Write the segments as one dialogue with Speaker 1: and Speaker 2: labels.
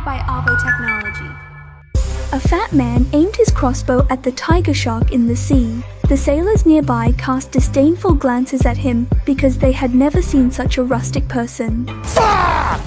Speaker 1: by Avo Technology.
Speaker 2: A fat man aimed his crossbow at the tiger shark in the sea. The sailors nearby cast disdainful glances at him because they had never seen such a rustic person.
Speaker 3: Fuck!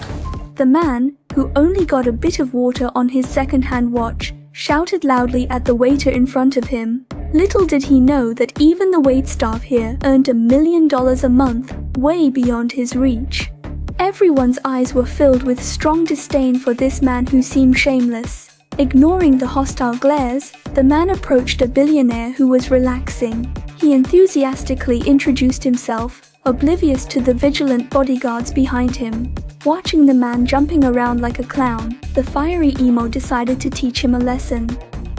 Speaker 2: The man, who only got a bit of water on his second-hand watch, shouted loudly at the waiter in front of him. Little did he know that even the waitstaff here earned $1 million a month, way beyond his reach. Everyone's eyes were filled with strong disdain for this man who seemed shameless. Ignoring the hostile glares, the man approached a billionaire who was relaxing. He enthusiastically introduced himself, oblivious to the vigilant bodyguards behind him. Watching the man jumping around like a clown, the fiery emo decided to teach him a lesson.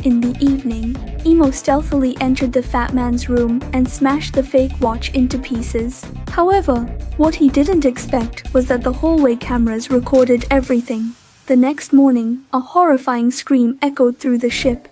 Speaker 2: In the evening, Emo stealthily entered the fat man's room and smashed the fake watch into pieces. However, what he didn't expect was that the hallway cameras recorded everything. The next morning, a horrifying scream echoed through the ship.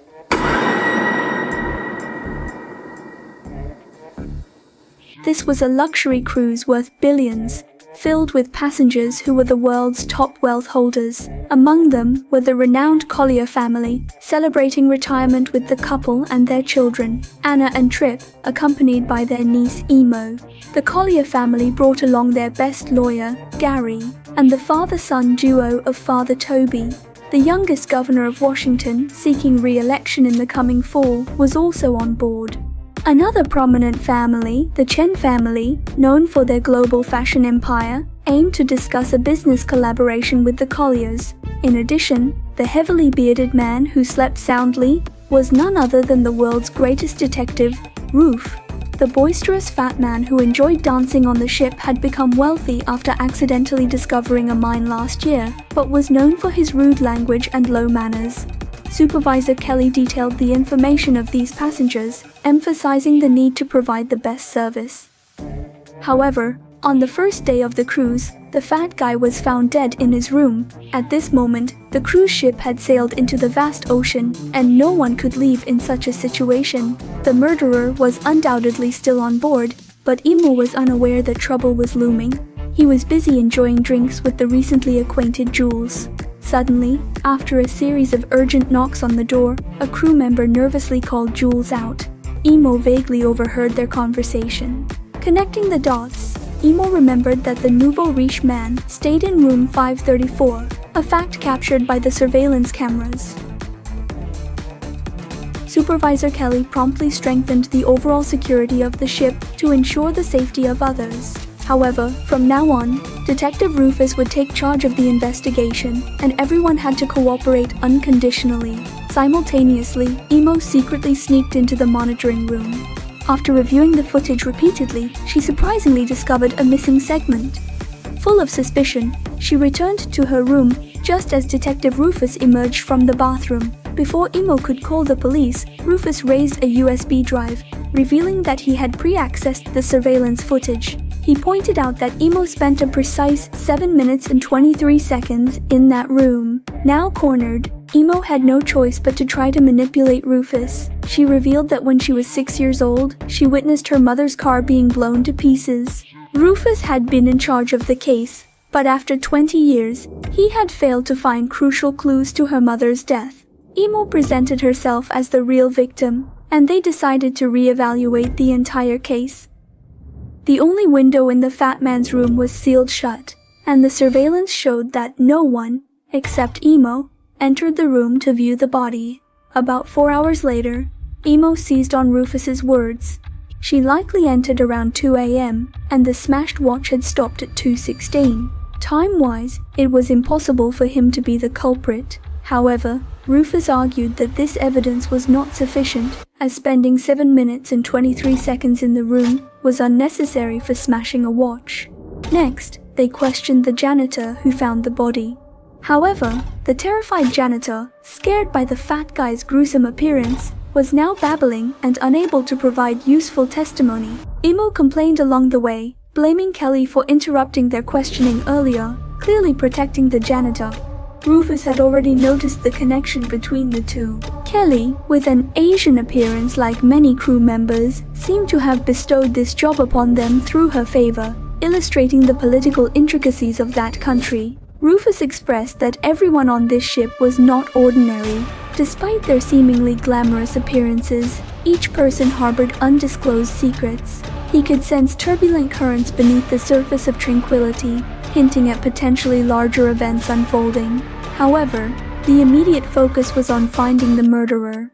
Speaker 2: This was a luxury cruise worth billions, filled with passengers who were the world's top wealth holders. Among them were the renowned Collier family, celebrating retirement with the couple and their children, Anna and Trip, accompanied by their niece Emo. The Collier family brought along their best lawyer, Gary, and the father-son duo of Father Toby. The youngest governor of Washington, seeking re-election in the coming fall, was also on board. Another prominent family, the Chen family, known for their global fashion empire, aimed to discuss a business collaboration with the Colliers. In addition, the heavily bearded man who slept soundly was none other than the world's greatest detective, Roof. The boisterous fat man who enjoyed dancing on the ship had become wealthy after accidentally discovering a mine last year, but was known for his rude language and low manners. Supervisor Kelly detailed the information of these passengers, emphasizing the need to provide the best service. However, on the first day of the cruise, the fat guy was found dead in his room. At this moment, the cruise ship had sailed into the vast ocean, and no one could leave in such a situation. The murderer was undoubtedly still on board, but Emo was unaware that trouble was looming. He was busy enjoying drinks with the recently acquainted Jules. Suddenly, after a series of urgent knocks on the door, a crew member nervously called Jules out. Emo vaguely overheard their conversation. Connecting the dots, Emo remembered that the nouveau riche man stayed in room 534, a fact captured by the surveillance cameras. Supervisor Kelly promptly strengthened the overall security of the ship to ensure the safety of others. However, from now on, Detective Rufus would take charge of the investigation, and everyone had to cooperate unconditionally. Simultaneously, Emo secretly sneaked into the monitoring room. After reviewing the footage repeatedly, she surprisingly discovered a missing segment. Full of suspicion, she returned to her room just as Detective Rufus emerged from the bathroom. Before Emo could call the police, Rufus raised a USB drive, revealing that he had pre-accessed the surveillance footage. He pointed out that Emo spent a precise 7 minutes and 23 seconds in that room. Now cornered, Emo had no choice but to try to manipulate Rufus. She revealed that when she was 6 years old, she witnessed her mother's car being blown to pieces. Rufus had been in charge of the case, but after 20 years, he had failed to find crucial clues to her mother's death. Emo presented herself as the real victim, and they decided to re-evaluate the entire case. The only window in the fat man's room was sealed shut, and the surveillance showed that no one, except Emo, entered the room to view the body. About 4 hours later, Emo seized on Rufus's words. She likely entered around 2 a.m., and the smashed watch had stopped at 2:16. Time-wise, it was impossible for him to be the culprit. However, Rufus argued that this evidence was not sufficient, as spending 7 minutes and 23 seconds in the room was unnecessary for smashing a watch. Next, they questioned the janitor who found the body. However, the terrified janitor, scared by the fat guy's gruesome appearance, was now babbling and unable to provide useful testimony. Emo complained along the way, blaming Kelly for interrupting their questioning earlier, clearly protecting the janitor. Rufus had already noticed the connection between the two. Kelly, with an Asian appearance like many crew members, seemed to have bestowed this job upon them through her favor, illustrating the political intricacies of that country. Rufus expressed that everyone on this ship was not ordinary. Despite their seemingly glamorous appearances, each person harbored undisclosed secrets. He could sense turbulent currents beneath the surface of tranquility, hinting at potentially larger events unfolding. However, the immediate focus was on finding the murderer.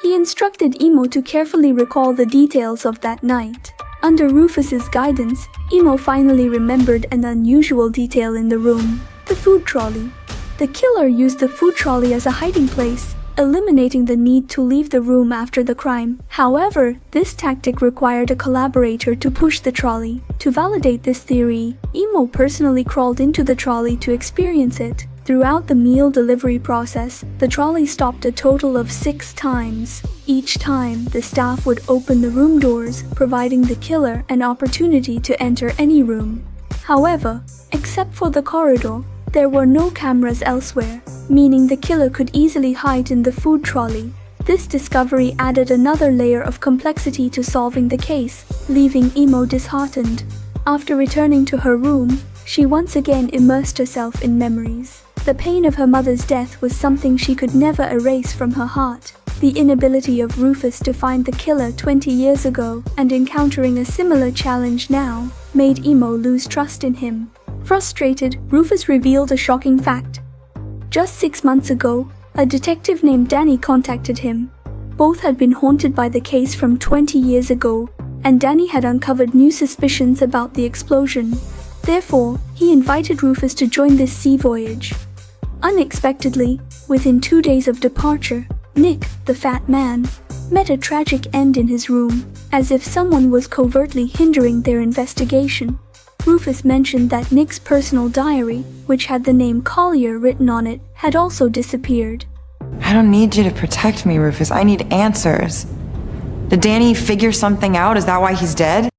Speaker 2: He instructed Emo to carefully recall the details of that night. Under Rufus's guidance, Emo finally remembered an unusual detail in the room: the food trolley. The killer used the food trolley as a hiding place, eliminating the need to leave the room after the crime. However, this tactic required a collaborator to push the trolley. To validate this theory, Emo personally crawled into the trolley to experience it. Throughout the meal delivery process, the trolley stopped a total of 6 times. Each time, the staff would open the room doors, providing the killer an opportunity to enter any room. However, except for the corridor, there were no cameras elsewhere, meaning the killer could easily hide in the food trolley. This discovery added another layer of complexity to solving the case, leaving Emo disheartened. After returning to her room, she once again immersed herself in memories. The pain of her mother's death was something she could never erase from her heart. The inability of Rufus to find the killer 20 years ago and encountering a similar challenge now made Emo lose trust in him. Frustrated, Rufus revealed a shocking fact. Just 6 months ago, a detective named Danny contacted him. Both had been haunted by the case from 20 years ago, and Danny had uncovered new suspicions about the explosion. Therefore, he invited Rufus to join this sea voyage. Unexpectedly, within 2 days of departure, Nick, the fat man, met a tragic end in his room, as if someone was covertly hindering their investigation. Rufus mentioned that Nick's personal diary, which had the name Collier written on it, had also disappeared.
Speaker 1: I don't need you to protect me, Rufus. I need answers. Did Danny figure something out? Is that why he's dead?